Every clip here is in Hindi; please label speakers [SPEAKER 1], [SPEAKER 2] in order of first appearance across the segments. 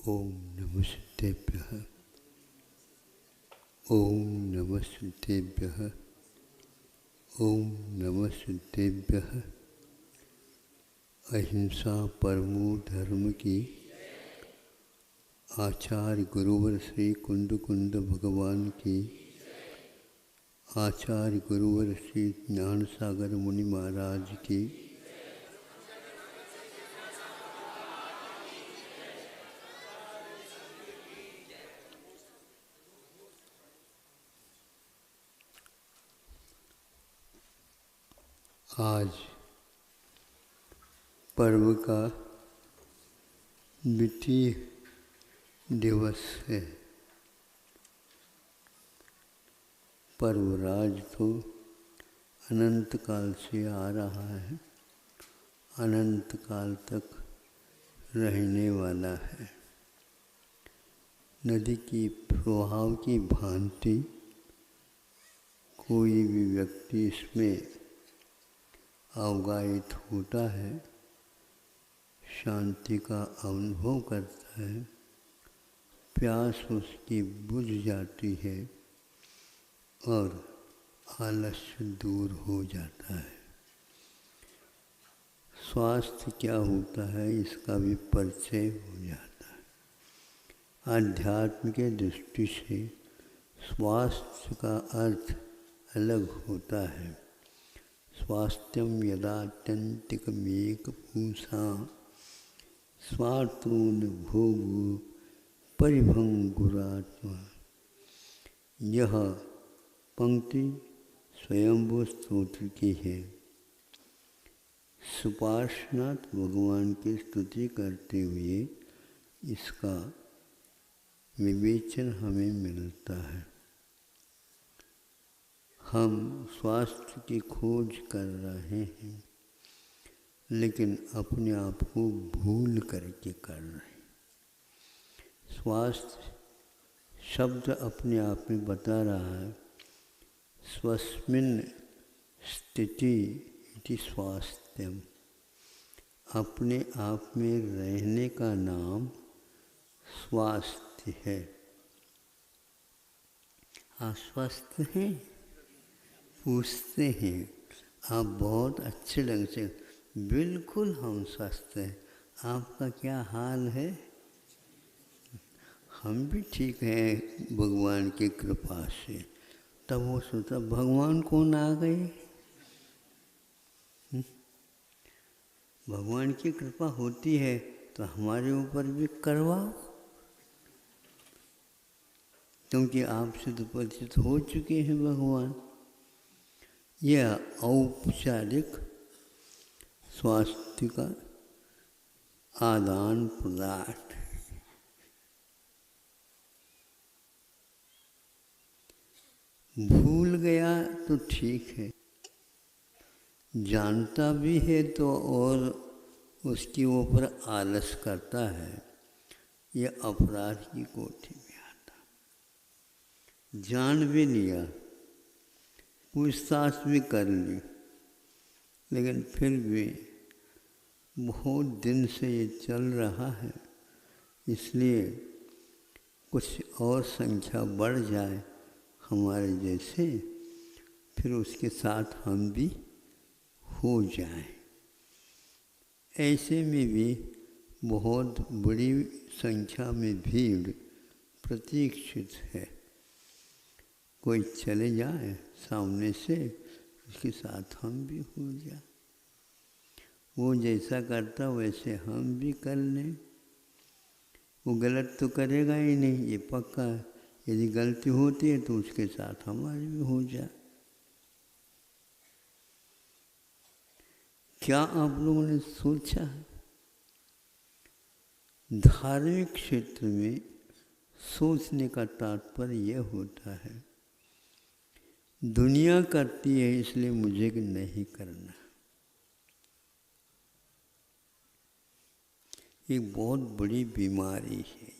[SPEAKER 1] ओम नमः सिद्धेभ्यः। ओम नमः सिद्धेभ्यः। ओम नमः सिद्धेभ्यः। अहिंसा परमो धर्म की आचार्य गुरुवर श्री कुंद कुंद भगवान की, आचार्य गुरुवर श्री ज्ञान सागर मुनि महाराज की, आज पर्व का द्वितीय दिवस है। पर्वराज तो अनंत काल से आ रहा है, अनंत काल तक रहने वाला है। नदी की प्रवाह की भांति कोई भी व्यक्ति इसमें अवगाहित होता है, शांति का अनुभव करता है, प्यास उसकी बुझ जाती है और आलस्य दूर हो जाता है। स्वास्थ्य क्या होता है इसका भी परिचय हो जाता है। आध्यात्म के दृष्टि से स्वास्थ्य का अर्थ अलग होता है। स्वास्थ्यम यदात्यंतिकमेक पुंसा स्वार्थून भोगो परिभंगुरात्मा। यह पंक्ति स्वयंभू स्तोत्र की है। सुपार्श्वनाथ भगवान की स्तुति करते हुए इसका विवेचन हमें मिलता है। हम स्वास्थ्य की खोज कर रहे हैं, लेकिन अपने आप को भूल करके कर रहे हैं। स्वास्थ्य शब्द अपने आप में बता रहा है, स्वस्मिन् स्थिति इति स्वास्थ्यम। अपने आप में रहने का नाम स्वास्थ्य है। आप स्वस्थ हैं? पूछते हैं। आप बहुत अच्छे ढंग से, बिल्कुल हम स्वस्थ हैं। आपका क्या हाल है? हम भी ठीक हैं भगवान की कृपा से। तब वो सोचा भगवान कौन आ गए? भगवान की कृपा होती है तो हमारे ऊपर भी करवाओ, क्योंकि आपसे तो परिचित हो चुके हैं भगवान। यह औपचारिक स्वास्थ्य का आदान प्रदान। भूल गया तो ठीक है, जानता भी है तो और उसके ऊपर आलस करता है, यह अपराध की कोटि में आता। जान भी लिया, पूछताछ भी कर ली, लेकिन फिर भी बहुत दिन से ये चल रहा है, इसलिए कुछ और संख्या बढ़ जाए हमारे जैसे, फिर उसके साथ हम भी हो जाएं। ऐसे में भी बहुत बड़ी संख्या में भीड़ प्रतीक्षित है। कोई चले जाए सामने से, उसके साथ हम भी हो जाए। वो जैसा करता वैसे हम भी कर लें। वो गलत तो करेगा ही नहीं, ये पक्का है। यदि गलती होती है तो उसके साथ हमारी भी हो जाए। क्या आप लोगों ने सोचा है? धार्मिक क्षेत्र में सोचने का तात्पर्य यह होता है, दुनिया करती है इसलिए मुझे नहीं करना। एक बहुत बड़ी बीमारी है ये।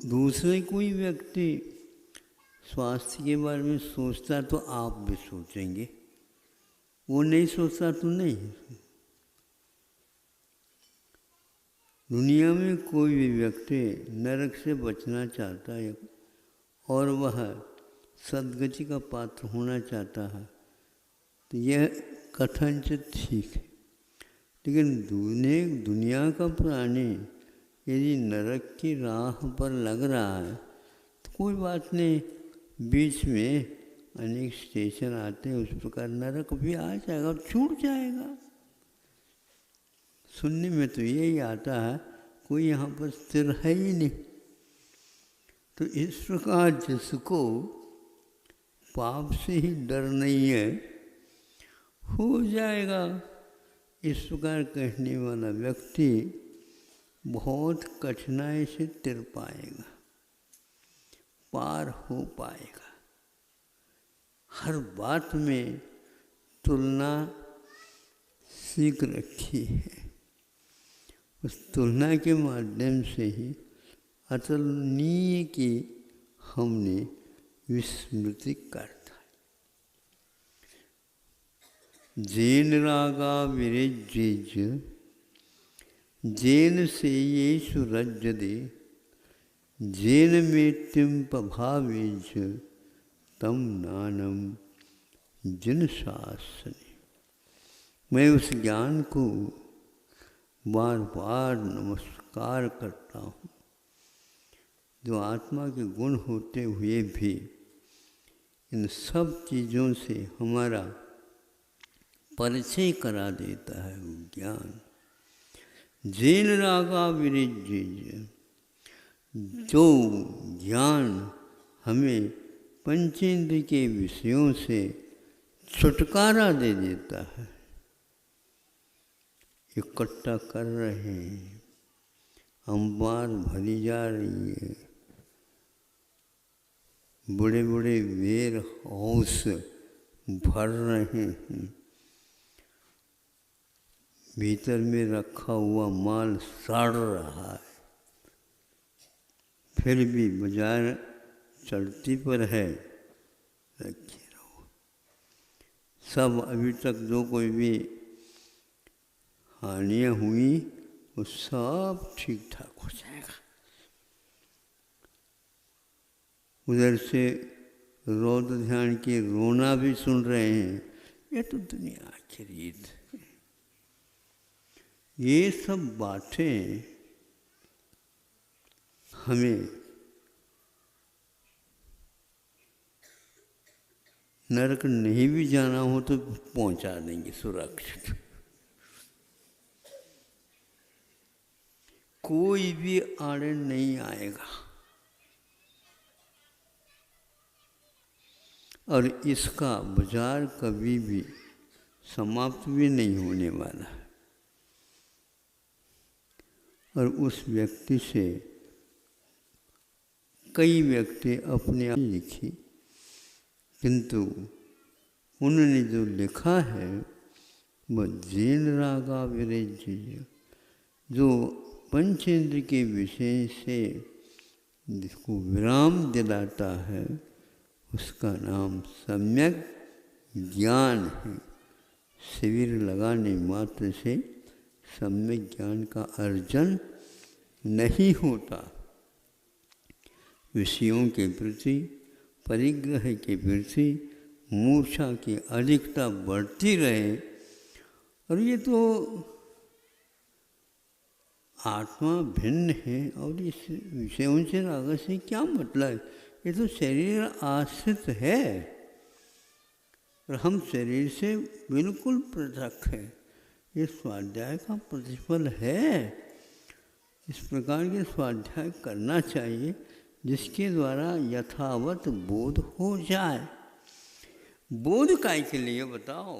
[SPEAKER 1] दूसरे कोई व्यक्ति स्वास्थ्य के बारे में सोचता तो आप भी सोचेंगे। वो नहीं सोचता तो नहीं। दुनिया में कोई भी व्यक्ति नरक से बचना चाहता है और वह सद्गति का पात्र होना चाहता है तो यह कथनचित ठीक है। लेकिन दुनिया का प्राणी यदि नरक की राह पर लग रहा है तो कोई बात नहीं, बीच में अनेक स्टेशन आते हैं, उस प्रकार नरक भी आ जाएगा और छूट जाएगा। सुनने में तो यही आता है, कोई यहाँ पर स्थिर है ही नहीं। तो इस प्रकार जिसको पाप से ही डर नहीं है, हो जाएगा। इस प्रकार कहने वाला व्यक्ति बहुत कठिनाई से तिर पाएगा, पार हो पाएगा। हर बात में तुलना सीख रखी है, उस तुलना के माध्यम से ही अतुलनीय की हमने विस्मृति करता है। जैन रागा विरज्येज जैन से ये सुरज्यदे जैन मृत्युम प्रभावेज तम नानम जिन शासने। मैं उस ज्ञान को बार बार नमस्कार करता हूँ जो आत्मा के गुण होते हुए भी इन सब चीज़ों से हमारा परिचय करा देता है। वो ज्ञान जैन रागा विरज्येज, जो ज्ञान हमें पंचेंद्र के विषयों से छुटकारा दे देता है। इकट्ठा कर रहे हैं, अंबार भरी जा रही है, बड़े बड़े वेयर हाउस भर रहे हैं, भीतर में रखा हुआ माल सड़ रहा है, फिर भी बाजार चढ़ती पर है, रखे रहो। सब अभी तक जो कोई भी हानियाँ हुई वो सब ठीक ठाक हो जाएगा। उधर से रौद्र ध्यान के रोना भी सुन रहे हैं, ये तो दुनिया की रीत है। ये सब बातें हमें नरक नहीं भी जाना हो तो पहुंचा देंगे सुरक्षित। कोई भी आड़े नहीं आएगा और इसका बाजार कभी भी समाप्त भी नहीं होने वाला है। और उस व्यक्ति से कई व्यक्ति अपने आप लिखी, किंतु उन्होंने जो लिखा है वह जैन रागा विरज्येज, जो पंचेंद्र के विषय से जिसको विराम दिलाता है, उसका नाम सम्यक ज्ञान है। शिविर लगाने मात्र से सम्यक ज्ञान का अर्जन नहीं होता। विषयों के प्रति, परिग्रह के प्रति मूर्छा की अधिकता बढ़ती रहे। और ये तो आत्मा भिन्न है और इस विषयों से राग से क्या मतलब है? ये तो शरीर आश्रित है और हम शरीर से बिल्कुल पृथक है। ये स्वाध्याय का प्रतिफल है। इस प्रकार के स्वाध्याय करना चाहिए जिसके द्वारा यथावत बोध हो जाए। बोध काय के लिए बताओ?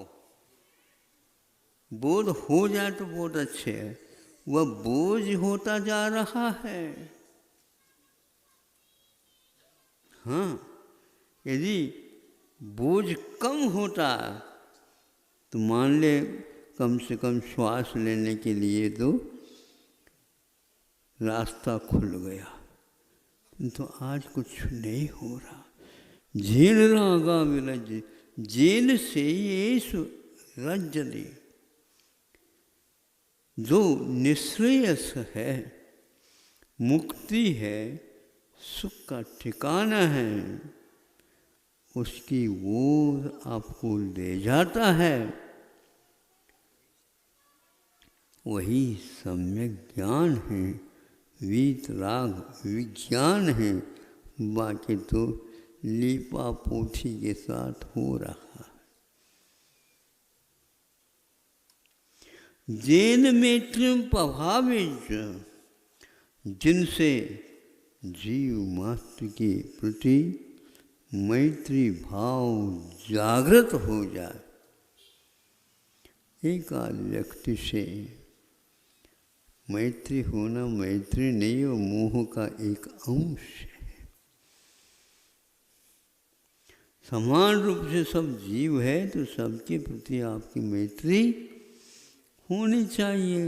[SPEAKER 1] बोध हो जाए तो बहुत अच्छे है। वह बोझ होता जा रहा है। हाँ, यदि बोझ कम होता तो मान ले कम से कम श्वास लेने के लिए तो रास्ता खुल गया, तो आज कुछ नहीं हो रहा। जैन रागा विरज्येज, जैन से ये रज्जति, जो निश्रेयस है, मुक्ति है, सुख का ठिकाना है, उसकी ओर आपको ले जाता है, वही सम्यक ज्ञान है, वीतराग विज्ञान है। बाकी तो लीपा पोथी के साथ हो रहा है। जेन मैत्री प्रभावित, जिनसे जीव मात्र के प्रति मैत्री भाव जागृत हो जाए। एक आध व्यक्ति से मैत्री होना मैत्री नहीं, वो मोह का एक अंश है। समान रूप से सब जीव है तो सबके प्रति आपकी मैत्री होनी चाहिए।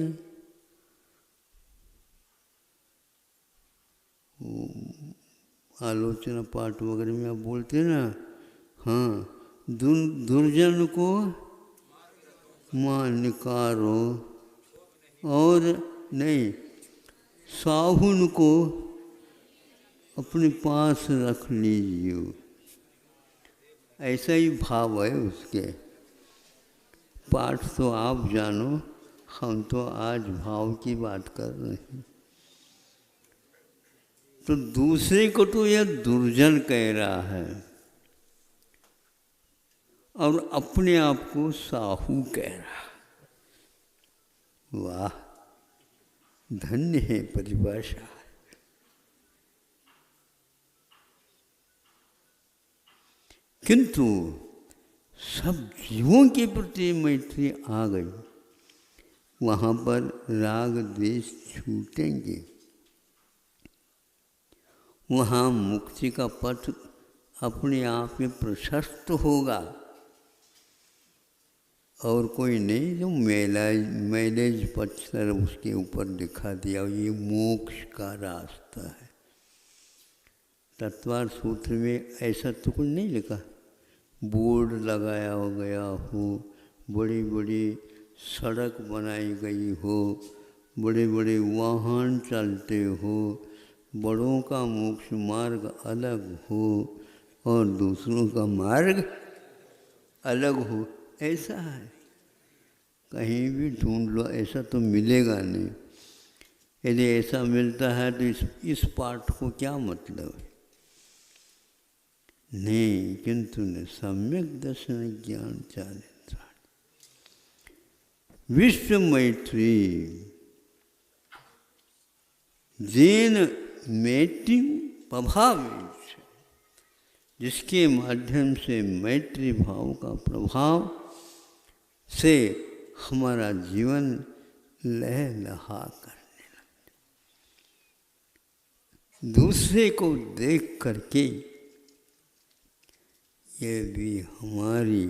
[SPEAKER 1] आलोचना पाठ वगैरह में आप बोलते हैं ना, हाँ, दुर्जन को मान निकारो और नहीं, साहुन को अपने पास रख लीजिए। ऐसा ही भाव है उसके। पाठ तो आप जानो, हम तो आज भाव की बात कर रहे हैं। तो दूसरे को तो यह दुर्जन कह रहा है और अपने आप को साहू कह रहा है। वाह, धन्य है परिभाषा। किंतु सब जीवों के प्रति मैत्री आ गई, वहाँ पर राग द्वेष छूटेंगे, वहाँ मुक्ति का पथ अपने आप में प्रशस्त होगा। और कोई नहीं जो मैलेज पत्थर उसके ऊपर दिखा दिया ये मोक्ष का रास्ता है। तत्वार सूत्र में ऐसा तो कुछ नहीं लिखा, बोर्ड लगाया हो गया हो, बड़ी बड़ी सड़क बनाई गई हो, बड़े बड़े वाहन चलते हो, बड़ों का मोक्ष मार्ग अलग हो और दूसरों का मार्ग अलग हो, ऐसा है। कहीं भी ढूंढ लो, ऐसा तो मिलेगा नहीं। यदि ऐसा मिलता है तो इस पाठ को क्या मतलब है? नहीं, किंतु न सम्यक दर्शन ज्ञान चालित विश्व मैत्री जेन मैत्री प्रभावित, जिसके माध्यम से मैत्री भाव का प्रभाव से हमारा जीवन लहलहा करने लगता। दूसरे को देख करके ये भी हमारी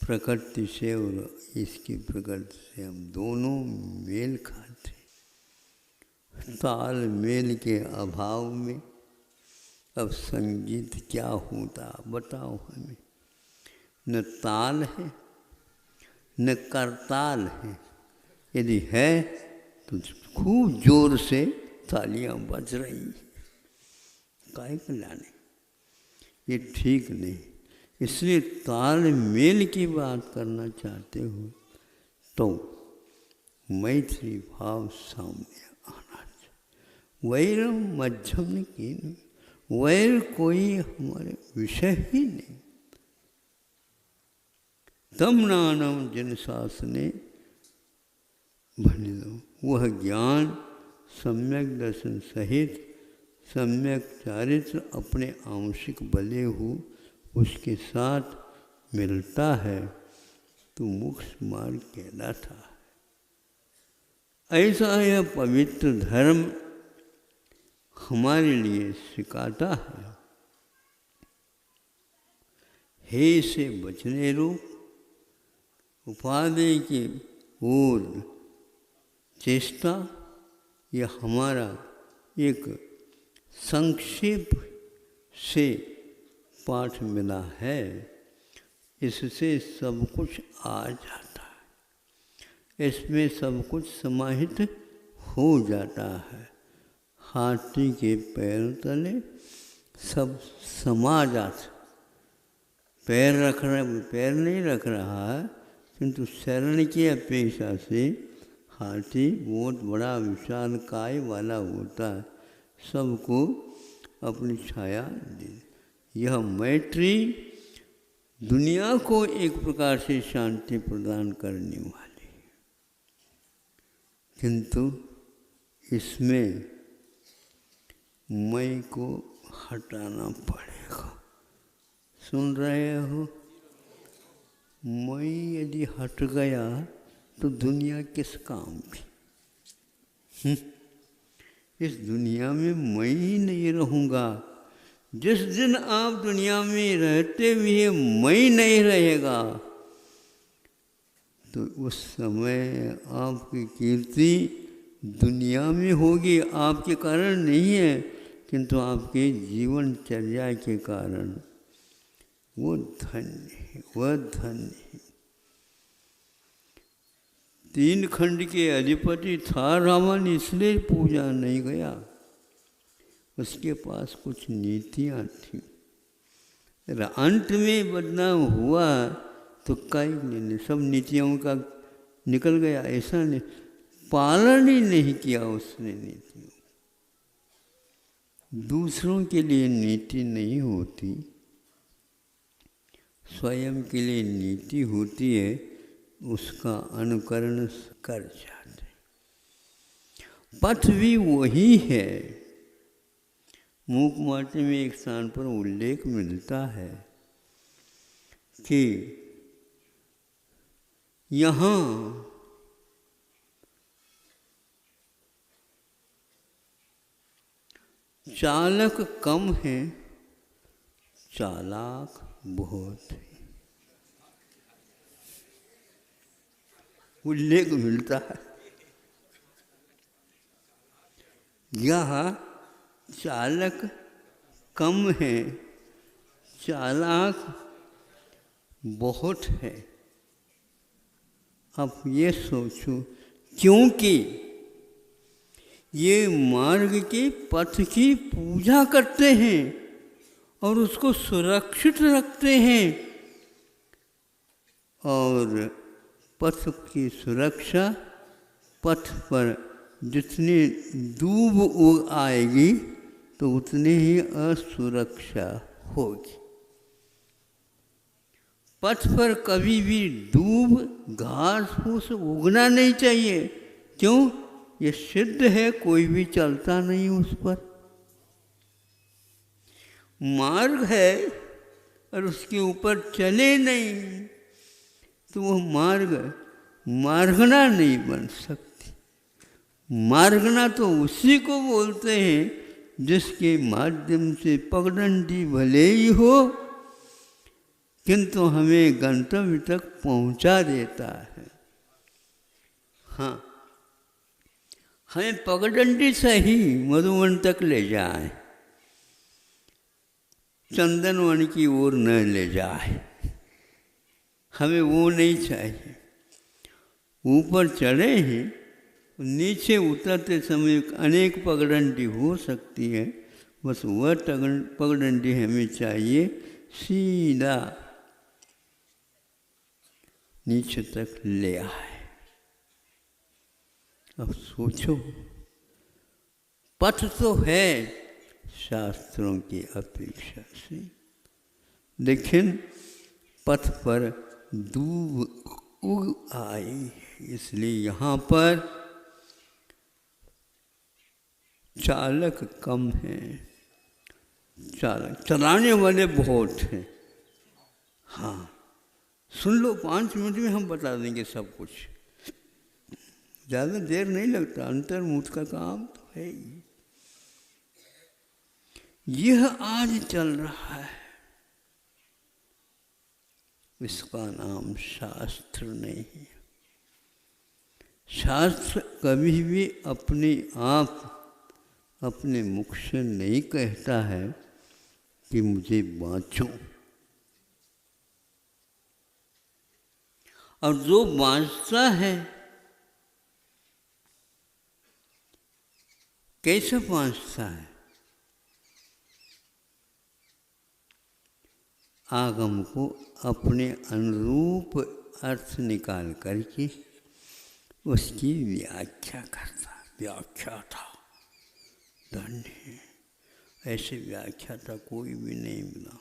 [SPEAKER 1] प्रकृति से और इसकी प्रकृति से हम दोनों मेल खाते। ताल मेल के अभाव में अब संगीत क्या होता बताओ हमें। न ताल है न करताल है। यदि है तो खूब जोर से तालियां बज रही, काहे को लाने, ये ठीक नहीं। इसलिए ताल मेल की बात करना चाहते हो तो मैत्री भाव सामने आना चाहिए। वैर मध्यम ने की नहीं, वैर कोई हमारे विषय ही नहीं। तम नानम जिन शासने भनिलो, वह ज्ञान सम्यक दर्शन सहित सम्यक चारित्र अपने आंशिक बले हो उसके साथ मिलता है तो मोक्ष मार्ग कहलाता है। ऐसा यह पवित्र धर्म हमारे लिए सिखाता है। हे से बचने रोक, उपादेय की ओर चेष्टा, यह हमारा एक संक्षेप से पाठ मिला है। इससे सब कुछ आ जाता है, इसमें सब कुछ समाहित हो जाता है। हाथी के पैर तले सब समा जाता। पैर नहीं रख रहा है, किंतु शरण की अपेक्षा से हाथी बहुत बड़ा विशाल काय वाला होता है, सबको अपनी छाया दे। यह मैत्री दुनिया को एक प्रकार से शांति प्रदान करने वाली है, किंतु इसमें मैं को हटाना पड़ेगा। सुन रहे हो? मैं यदि हट गया तो दुनिया किस काम की? इस दुनिया में मैं ही नहीं रहूँगा। जिस दिन आप दुनिया में रहते हुए मैं नहीं रहेगा, तो उस समय आपकी कीर्ति दुनिया में होगी, आपके कारण नहीं है, किंतु आपके जीवनचर्या के कारण। वो धन्य है, वह धन्य है। 3 खंड के अधिपति था रावण, इसलिए पूजा नहीं गया। उसके पास कुछ नीतियाँ थी। अंत में बदनाम हुआ तो कई नहीं, सब नीतियों का निकल गया। ऐसा नहीं, पालन ही नहीं किया उसने नीतियों। दूसरों के लिए नीति नहीं होती, स्वयं के लिए नीति होती है, उसका अनुकरण कर जाते। पथ भी वही है। मूक माटे में एक स्थान पर उल्लेख मिलता है कि यहाँ चालक कम है, चालाक बहुत है। उल्लेख मिलता है। यहाँ चालक कम है, चालाक बहुत है। अब ये सोचो, क्योंकि ये मार्ग के पथ की पूजा करते हैं और उसको सुरक्षित रखते हैं, और पथ की सुरक्षा, पथ पर जितनी दूब उग आएगी तो उतनी ही असुरक्षा होगी। पथ पर कभी भी दूब, घास फूस उगना नहीं चाहिए। क्यों? ये सिद्ध है, कोई भी चलता नहीं उस पर। मार्ग है और उसके ऊपर चले नहीं तो वह मार्गना नहीं बन सकती। मार्गना तो उसी को बोलते हैं जिसके माध्यम से पगडंडी भले ही हो, किंतु हमें गंतव्य तक पहुंचा देता है। हाँ, हमें पगडंडी से ही मधुवन तक ले जाए, चंदनवन की ओर न ले जाए। हमें वो नहीं चाहिए। ऊपर चढ़े हैं, नीचे उतरते समय अनेक पगडंडी हो सकती है, बस वह पगडंडी हमें चाहिए सीधा नीचे तक ले आए। अब सोचो, पथ तो है शास्त्रों की अपेक्षा से, लेकिन पथ पर दूब उग आई, इसलिए यहाँ पर चालक कम हैं, चालक चलाने वाले बहुत हैं। हाँ, सुन लो, 5 मिनट में हम बता देंगे सब कुछ, ज़्यादा देर नहीं लगता। अंतर्मुख का काम तो है ही। यह आज चल रहा है, इसका नाम शास्त्र नहीं है। शास्त्र कभी भी अपने आप अपने मुख से नहीं कहता है कि मुझे बाँचो। और जो बाँचता है कैसे बाँचता है? आगम को अपने अनुरूप अर्थ निकाल करके उसकी व्याख्या करता। व्याख्या था धन्य है, ऐसे व्याख्या था कोई भी नहीं मिला।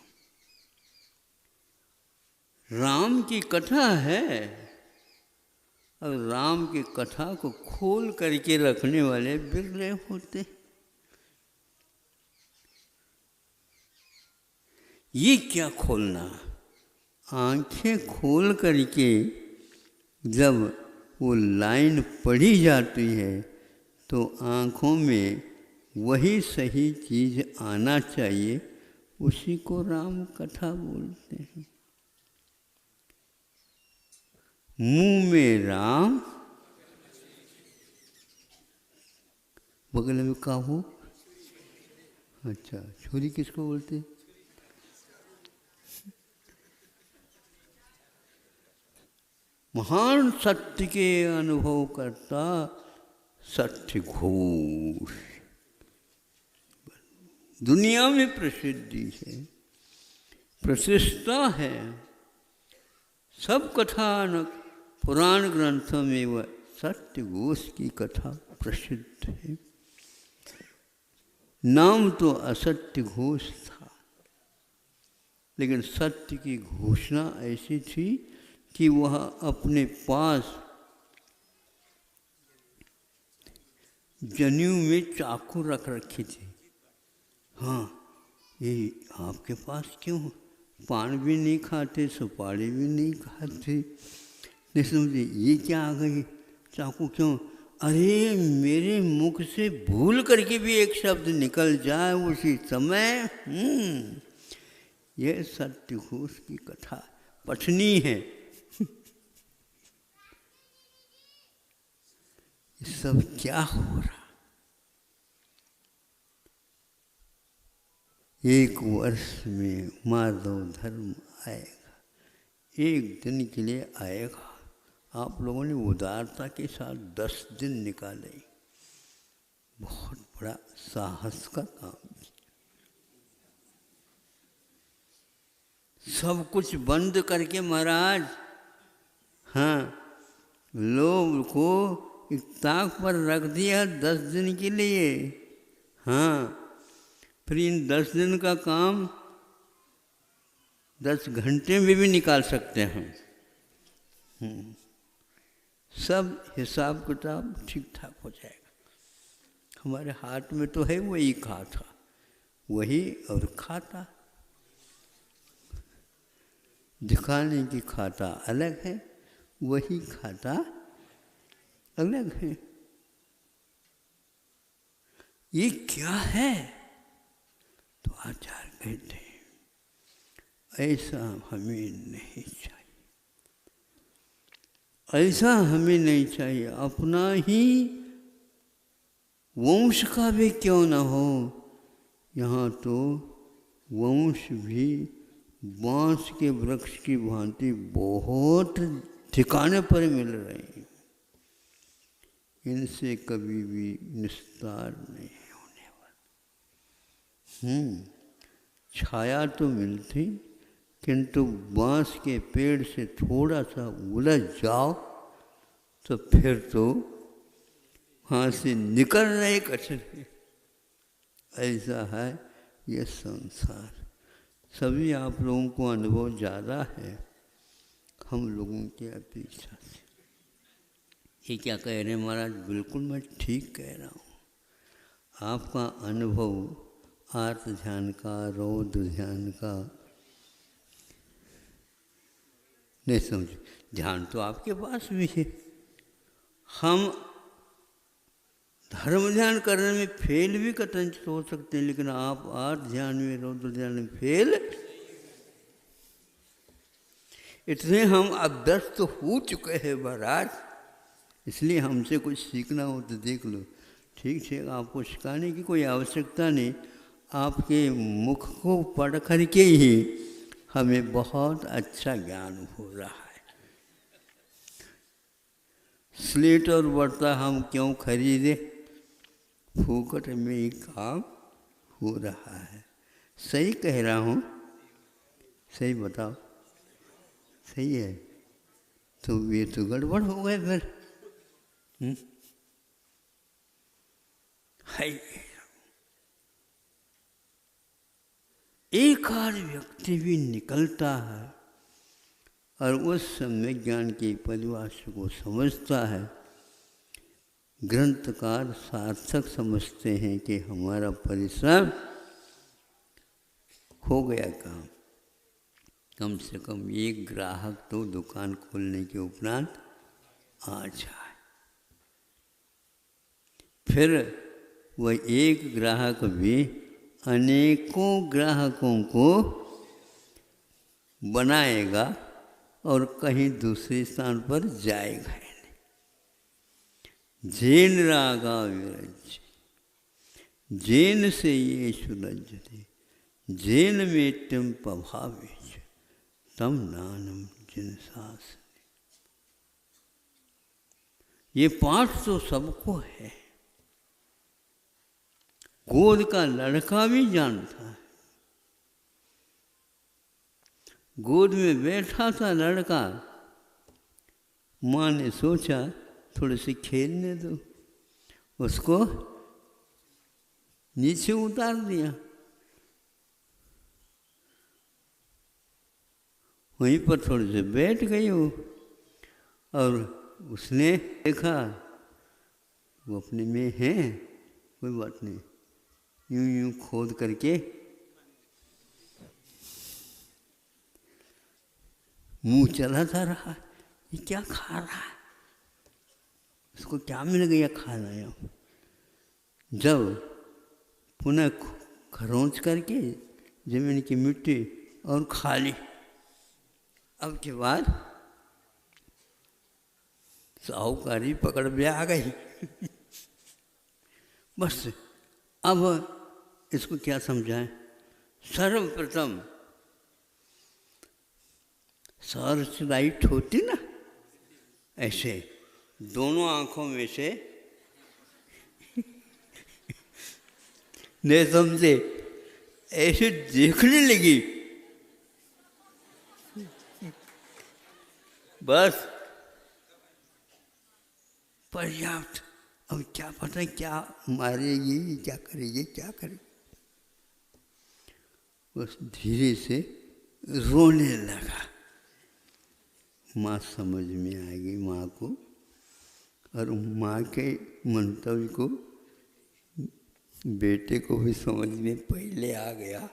[SPEAKER 1] राम की कथा है और राम की कथा को खोल करके रखने वाले बिरले होते। ये क्या खोलना? आंखें खोल करके जब वो लाइन पढ़ी जाती है तो आँखों में वही सही चीज़ आना चाहिए, उसी को राम कथा बोलते हैं। मुँह में राम, बगल में काहू। अच्छा, छुरी किसको बोलते हैं? महान सत्य के अनुभव करता सत्य घोष दुनिया में प्रसिद्धि है, प्रतिष्ठा है। सब कथानक पुराण ग्रंथों में वह सत्य घोष की कथा प्रसिद्ध है। नाम तो असत्य घोष था, लेकिन सत्य की घोषणा ऐसी थी कि वह अपने पास जनेऊ में चाकू रख रखी थी। हाँ, ये आपके पास क्यों? पान भी नहीं खाते, सुपारी भी नहीं खाते, नहीं समझे ये क्या आ गई? चाकू क्यों? अरे मेरे मुख से भूल करके भी एक शब्द निकल जाए उसी समय। यह सत्य घोष की कथा पठनी है। सब क्या हो रहा? एक वर्ष में माधव धर्म आएगा, एक दिन के लिए आएगा। आप लोगों ने उदारता के साथ 10 दिन निकाले, बहुत बड़ा साहस का काम। सब कुछ बंद करके महाराज, हाँ, लोग को एक ताक पर रख दिया 10 दिन के लिए। हाँ, फिर इन 10 दिन का काम 10 घंटे में भी निकाल सकते हैं। सब हिसाब किताब ठीक ठाक हो जाएगा। हमारे हाथ में तो है वही खाता, वही और खाता। दिखाने की खाता अलग है, वही खाता अलग है। ये क्या है? तो आचार्य कहते हैं ऐसा हमें नहीं चाहिए, ऐसा हमें नहीं चाहिए। अपना ही वंश का भी क्यों न हो, यहाँ तो वंश भी बांस के वृक्ष की भांति बहुत ठिकाने पर मिल रहे हैं। इनसे कभी भी निस्तार नहीं होने वाला। छाया तो मिलती, किंतु बांस के पेड़ से थोड़ा सा उलझ जाओ तो फिर तो वहाँ से निकल रहे कठिन है। ऐसा है ये संसार। सभी आप लोगों को अनुभव ज़्यादा है हम लोगों की अपेक्षा से। ये क्या कह रहे हैं महाराज? बिल्कुल मैं ठीक कह रहा हूँ। आपका अनुभव आर्त ध्यान का, रौद्र ध्यान का नहीं समझे। ध्यान तो आपके पास भी है। हम धर्म ध्यान करने में फेल भी कथनचित हो सकते हैं, लेकिन आप आर्त ध्यान में, रौद्र ध्यान में फेल। इतने हम अभ्यस्त हो चुके हैं महाराज, इसलिए हमसे कुछ सीखना हो तो देख लो। ठीक है, आपको सिखाने की कोई आवश्यकता नहीं, आपके मुख को पढ़ करके ही हमें बहुत अच्छा ज्ञान हो रहा है। स्लेट और बर्तन हम क्यों खरीदे? फूकट में ही काम हो रहा है। सही कह रहा हूँ? सही बताओ, सही है? तो ये तो गड़बड़ हो गए फिर। हाय, एक आध व्यक्ति भी निकलता है और उस समय ज्ञान की परिभाषा को समझता है। ग्रंथकार सार्थक समझते हैं कि हमारा परिश्रम हो गया काम। कम से कम एक ग्राहक तो दुकान खोलने के उपरांत आ जाए। फिर वह एक ग्राहक भी अनेकों ग्राहकों को बनाएगा और कहीं दूसरे स्थान पर जाएगा। जैन रागा विरज, जैन से ये सुलझते, जैन में तुम प्रभावित तम नानम जिनसास। ये पाठ तो सबको है। गोद का लड़का भी जानता है। गोद में बैठा था लड़का, माँ ने सोचा थोड़े से खेलने दो, उसको नीचे उतार दिया। वहीं पर थोड़े से बैठ गई वो, और उसने देखा वो अपने में है, कोई बात नहीं, यूं यूं खोद करके मुंह चलाता रहा। ये क्या खा रहा है? उसको क्या मिल गया खाना? यहाँ जब पुनः खरोंच करके जमीन की मिट्टी और खा ली, अब के बाद साहूकारी पकड़ में आ गई। बस अब इसको क्या समझाएं? सर्वप्रथम सर्च लाइट होती ना, ऐसे दोनों आंखों में से नहीं समझे, ऐसे देखने लगी। बस पर्याप्त। अब क्या पता क्या मारेगी, क्या करेगी, क्या करेगी। बस धीरे से रोने लगा। माँ समझ में आ गई माँ को, और माँ के मंतव्य को बेटे को भी समझ में पहले आ गया।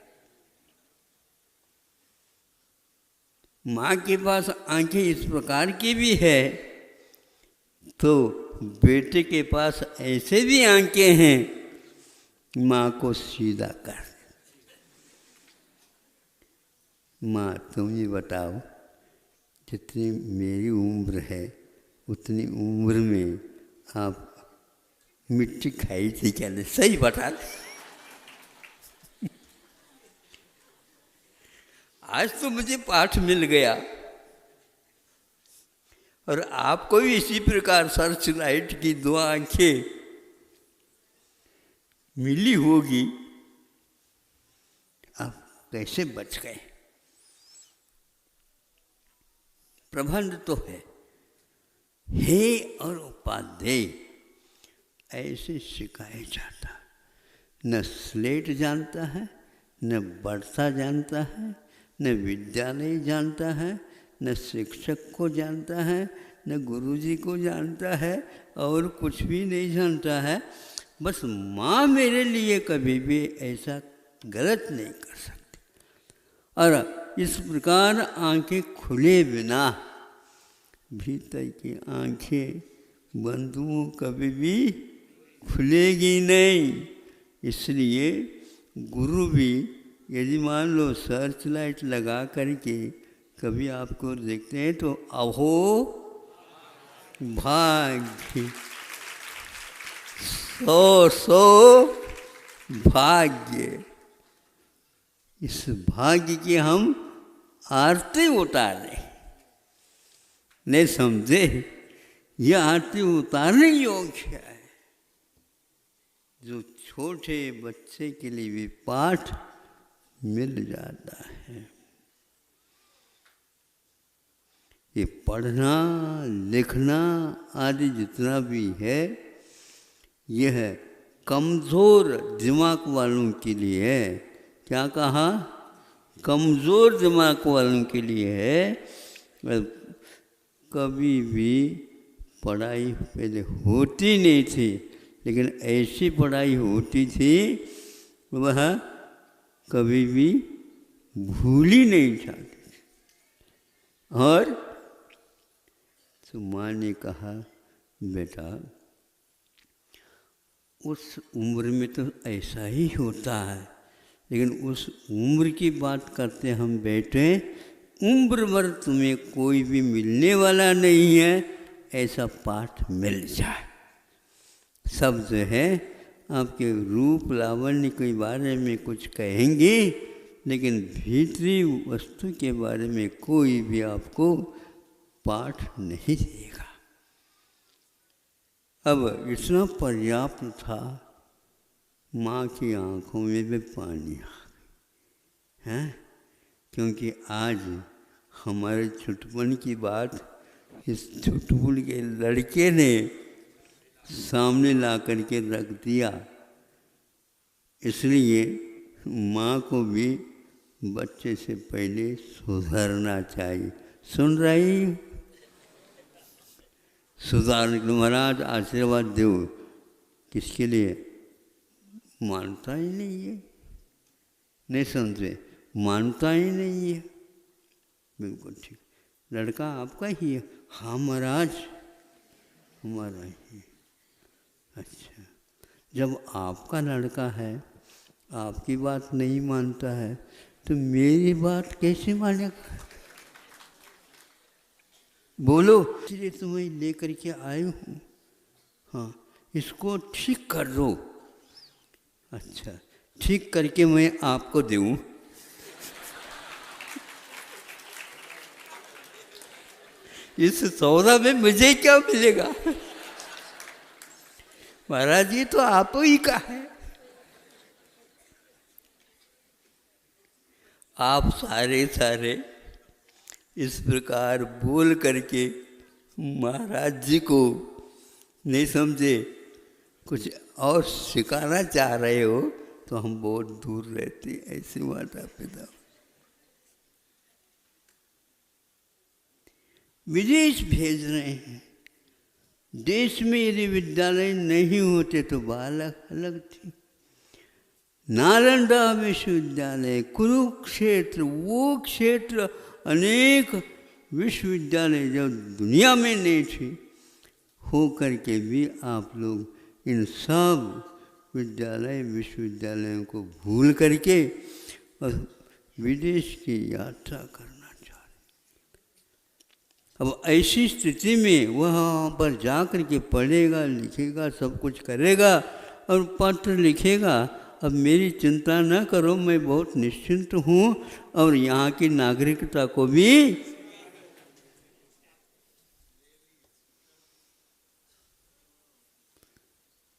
[SPEAKER 1] माँ के पास आंखें इस प्रकार की भी है, तो बेटे के पास ऐसे भी आंखें हैं, माँ को सीधा कर। माँ तुम ही बताओ, जितनी मेरी उम्र है उतनी उम्र में आप मिट्टी खाई थी क्या? सही बता। आज तो मुझे पाठ मिल गया, और आपको भी इसी प्रकार सर्च लाइट की दो आंखें मिली होगी। आप कैसे बच गए? प्रबंध तो है, हे और उपाध्याय ऐसे सिखाया जाता। न स्लेट जानता है, न बर्ता जानता है, न विद्यालय जानता है, न शिक्षक को जानता है, न गुरुजी को जानता है, और कुछ भी नहीं जानता है। बस माँ मेरे लिए कभी भी ऐसा गलत नहीं कर सकती। और इस प्रकार आंखें खुले बिना भीतर की आंखें बंधुओं कभी भी खुलेगी नहीं। इसलिए गुरु भी यदि मान लो सर्च लाइट लगा करके कभी आपको देखते हैं तो अहो भाग्य, सो भाग्य। इस भाग्य की हम आरती उतारें। नहीं समझे? यह आरती उतारने योग्य है। जो छोटे बच्चे के लिए भी पाठ मिल जाता है। ये पढ़ना लिखना आदि जितना भी है, यह है कमज़ोर दिमाग वालों के लिए है। क्या कहा? कमज़ोर दिमाग वालों के लिए है। कभी भी पढ़ाई पहले होती नहीं थी, लेकिन ऐसी पढ़ाई होती थी वह कभी भी भूल ही नहीं जाती थी। और तो माँ ने कहा, बेटा उस उम्र में तो ऐसा ही होता है, लेकिन उस उम्र की बात करते हम बैठे, उम्र भर तुम्हें कोई भी मिलने वाला नहीं है ऐसा पाठ मिल जाए। सब जो है आपके रूप लावण्य के बारे में कुछ कहेंगे, लेकिन भीतरी वस्तु के बारे में कोई भी आपको पाठ नहीं देगा। अब इतना पर्याप्त था, माँ की आँखों में भी पानी आ गया है, क्योंकि आज हमारे छुटपन की बात इस छुटपुन के लड़के ने सामने ला करके रख दिया। इसलिए माँ को भी बच्चे से पहले सुधरना चाहिए। सुन रही? सुधारने के लिए महाराज आशीर्वाद दो। किसके लिए? मानता ही नहीं है, नहीं समझे, मानता ही नहीं है। बिल्कुल ठीक, लड़का आपका ही है। हाँ महाराज हमारा ही है। अच्छा, जब आपका लड़का है, आपकी बात नहीं मानता है, तो मेरी बात कैसे मानेगा? बोलो। इसलिए तुम्हें लेकर के आए हूँ। हाँ, इसको ठीक कर दो। अच्छा, ठीक करके मैं आपको दूँ? इस सौदा में मुझे क्या मिलेगा? महाराज ये तो आप ही का है। आप सारे सारे इस प्रकार बोल करके महाराज जी को नहीं समझे, कुछ और सिखाना चाह रहे हो, तो हम बहुत दूर रहते ऐसे माता पिता। विदेश भेज रहे हैं। देश में यदि विद्यालय नहीं होते तो बालक अलग थी। नालंदा विश्वविद्यालय, कुरुक्षेत्र, वो क्षेत्र, अनेक विश्वविद्यालय जो दुनिया में नहीं थे, हो करके भी आप लोग इन सब विद्यालय विश्वविद्यालयों को भूल करके और विदेश की यात्रा करना चाह रहे। अब ऐसी स्थिति में वहाँ पर जा कर के पढ़ेगा, लिखेगा, सब कुछ करेगा और पत्र लिखेगा, अब मेरी चिंता न करो, मैं बहुत निश्चिंत हूँ और यहाँ की नागरिकता को भी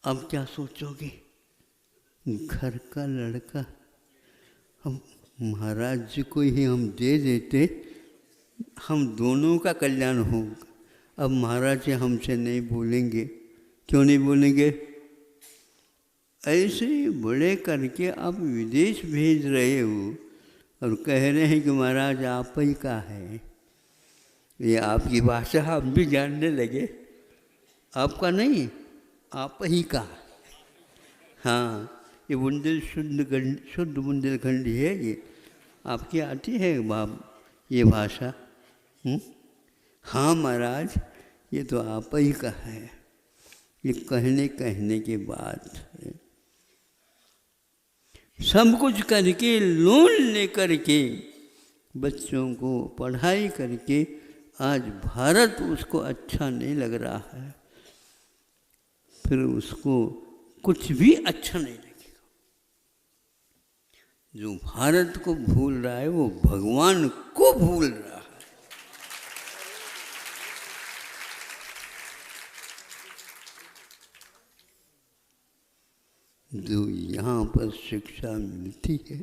[SPEAKER 1] अब क्या सोचोगे? घर का लड़का हम महाराज जी को ही हम दे देते, हम दोनों का कल्याण होगा। अब महाराज जी हमसे नहीं बोलेंगे। क्यों नहीं बोलेंगे? ऐसे ही बड़े करके आप विदेश भेज रहे हो और कह रहे हैं कि महाराज आप ही का है। ये आपकी भाषा हम भी जानने लगे। आपका नहीं, आप ही का। हाँ, ये शुद्ध बुंदेलखंडी है। ये आपकी आती है बाप ये भाषा? हाँ महाराज, ये तो आप ही का है। ये कहने के बाद है। सब कुछ करके, लोन लेकर के, बच्चों को पढ़ाई करके, आज भारत उसको अच्छा नहीं लग रहा है, फिर उसको कुछ भी अच्छा नहीं लगेगा। जो भारत को भूल रहा है वो भगवान को भूल रहा है। पर शिक्षा मिलती है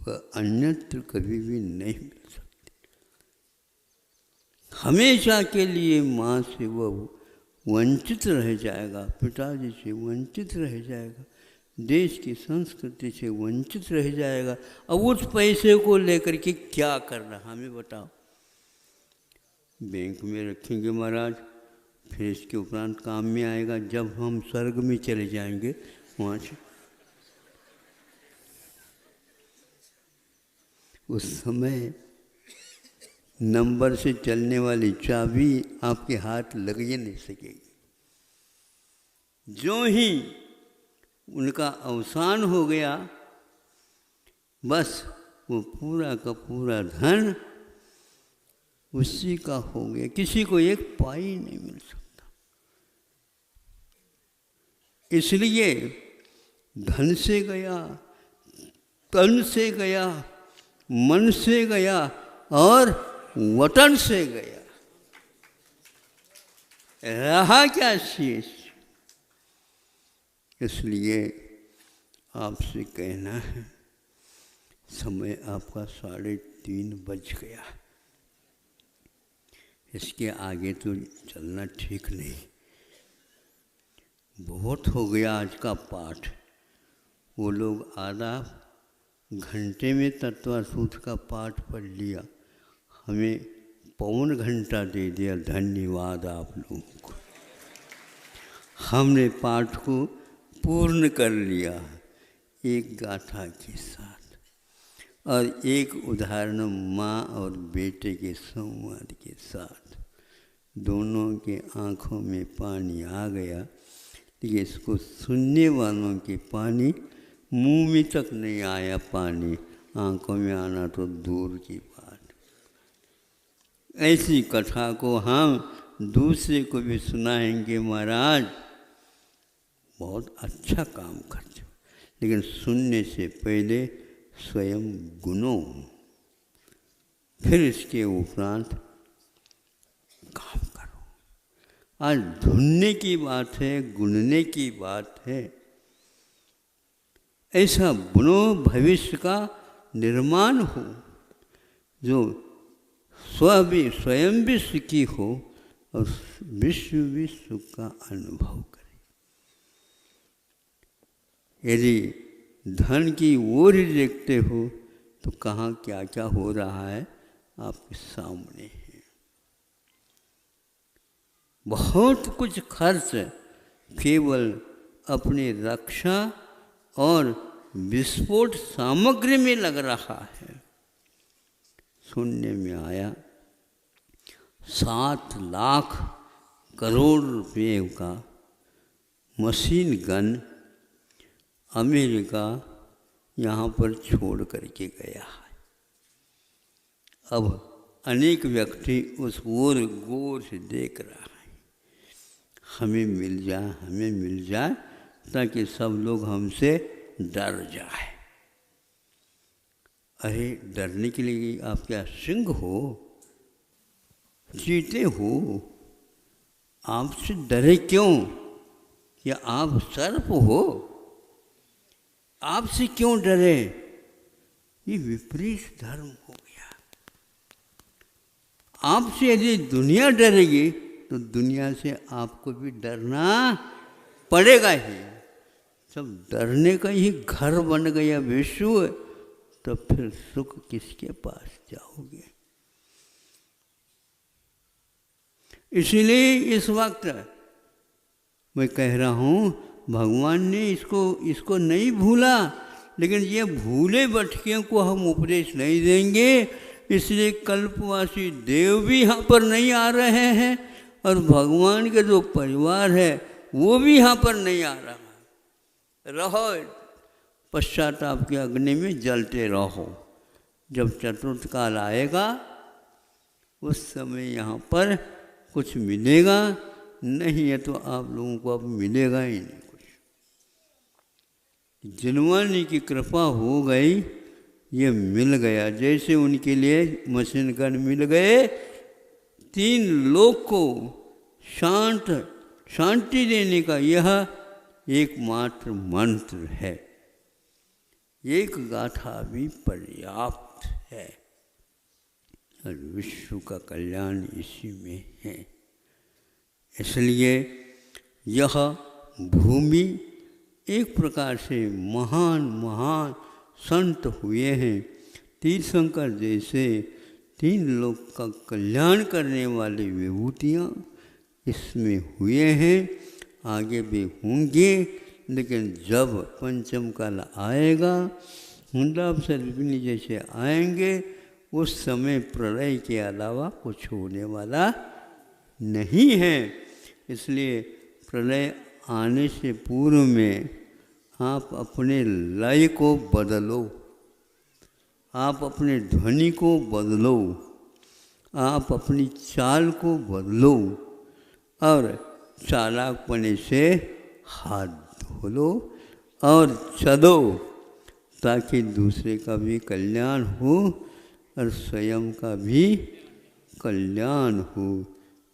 [SPEAKER 1] वह अन्यत्र कभी भी नहीं मिल सकती। हमेशा के लिए माँ से वह वंचित रह जाएगा, पिताजी से वंचित रह जाएगा, देश की संस्कृति से वंचित रह जाएगा। अब उस पैसे को लेकर के क्या करना हमें बताओ। बैंक में रखेंगे महाराज, फिर इसके उपरांत काम में आएगा जब हम स्वर्ग में चले जाएंगे वहाँ से। उस समय नंबर से चलने वाली चाबी आपके हाथ लग ही नहीं सकेगी। जो ही उनका अवसान हो गया बस वो पूरा का पूरा धन उसी का हो गया, किसी को एक पाई नहीं मिल सकता। इसलिए धन से गया, तन से गया, मन से गया और वतन से गया, रहा क्या शेष। इसलिए आपसे कहना है, समय आपका 3:30 बज गया, इसके आगे तो चलना ठीक नहीं। बहुत हो गया आज का पाठ। वो लोग आधा घंटे में तत्वसूत्र का पाठ पढ़ लिया, हमें पौन घंटा दे दिया। धन्यवाद आप लोगों को। हमने पाठ को पूर्ण कर लिया एक गाथा के साथ और एक उदाहरण माँ और बेटे के संवाद के साथ। दोनों के आँखों में पानी आ गया, लेकिन इसको सुनने वालों के पानी मुंह में तक नहीं आया। पानी आँखों में आना तो दूर की बात। ऐसी कथा को हम दूसरे को भी सुनाएंगे महाराज, बहुत अच्छा काम करते हो, लेकिन सुनने से पहले स्वयं गुनो, फिर इसके उपरांत काम करो। आज धुनने की बात है, गुनने की बात है। ऐसा बुनो भविष्य का निर्माण हो, जो स्वयं भी सुखी हो और विश्व भी सुख का अनुभव करे। यदि धन की ओर ही देखते हो तो कहाँ क्या क्या हो रहा है आपके सामने है। बहुत कुछ खर्च केवल अपनी रक्षा और विस्फोट सामग्री में लग रहा है। सुनने में आया 7 लाख करोड़ रुपए का मशीन गन अमेरिका यहाँ पर छोड़ करके गया है। अब अनेक व्यक्ति उस ओर गौर से देख रहा है, हमें मिल जाए, हमें मिल जाए, ताकि सब लोग हमसे डर जाए। अरे डरने के लिए आप क्या सिंह हो, चीते हो? आपसे डरे क्यों? क्या आप सर्प हो? आपसे क्यों डरे? ये विपरीत धर्म हो गया। आपसे यदि दुनिया डरेगी तो दुनिया से आपको भी डरना पड़ेगा ही। सब डरने का ही घर बन गया विश्व, तो फिर सुख किसके पास जाओगे? इसलिए इस वक्त मैं कह रहा हूँ, भगवान ने इसको नहीं भूला, लेकिन ये भूले भटकियों को हम उपदेश नहीं देंगे। इसलिए कल्पवासी देव भी यहाँ पर नहीं आ रहे हैं और भगवान के जो परिवार है वो भी यहाँ पर नहीं आ रहा। रहो पश्चाताप के अग्नि में जलते रहो। जब चतुर्थ काल आएगा उस समय यहाँ पर कुछ मिलेगा, नहीं है तो आप लोगों को अब मिलेगा ही नहीं कुछ। जिनवानी की कृपा हो गई, ये मिल गया। जैसे उनके लिए मशीन गन मिल गए, 3 लोग को शांति देने का यह एकमात्र मंत्र है। एक गाथा भी पर्याप्त है और विश्व का कल्याण इसी में है। इसलिए यह भूमि एक प्रकार से महान महान संत हुए हैं। तीर्थंकर जैसे 3 लोक का कल्याण करने वाली विभूतियाँ इसमें हुए हैं, आगे भी होंगे। लेकिन जब पंचम काल आएगा, हुंडावसर विपिन जैसे आएंगे, उस समय प्रलय के अलावा कुछ होने वाला नहीं है। इसलिए प्रलय आने से पूर्व में आप अपने लय को बदलो, आप अपने ध्वनि को बदलो, आप अपनी चाल को बदलो और चालाकपने से हाथ धो लो और चलो, ताकि दूसरे का भी कल्याण हो और स्वयं का भी कल्याण हो।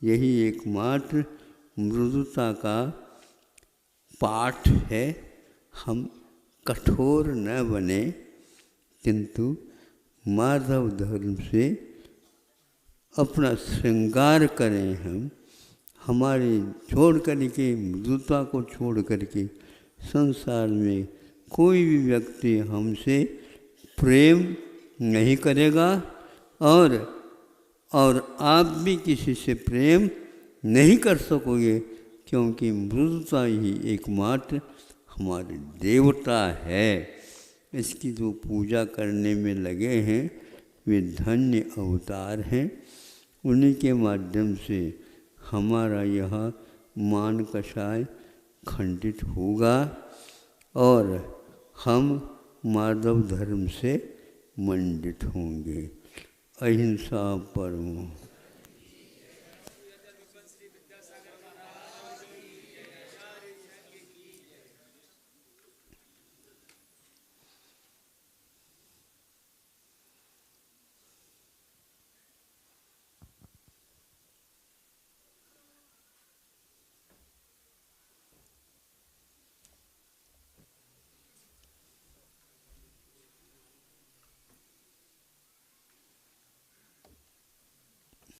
[SPEAKER 1] यही एकमात्र मृदुता का पाठ है। हम कठोर न बने, किंतु माधव धर्म से अपना श्रृंगार करें। हम हमारे छोड़ करके, मृदुता को छोड़ करके संसार में कोई भी व्यक्ति हमसे प्रेम नहीं करेगा और आप भी किसी से प्रेम नहीं कर सकोगे, क्योंकि मृदुता ही एकमात्र हमारी देवता है। इसकी जो पूजा करने में लगे हैं वे धन्य अवतार हैं। उन्हीं के माध्यम से हमारा यह मान कषाय खंडित होगा और हम माधव धर्म से मंडित होंगे। अहिंसा परमो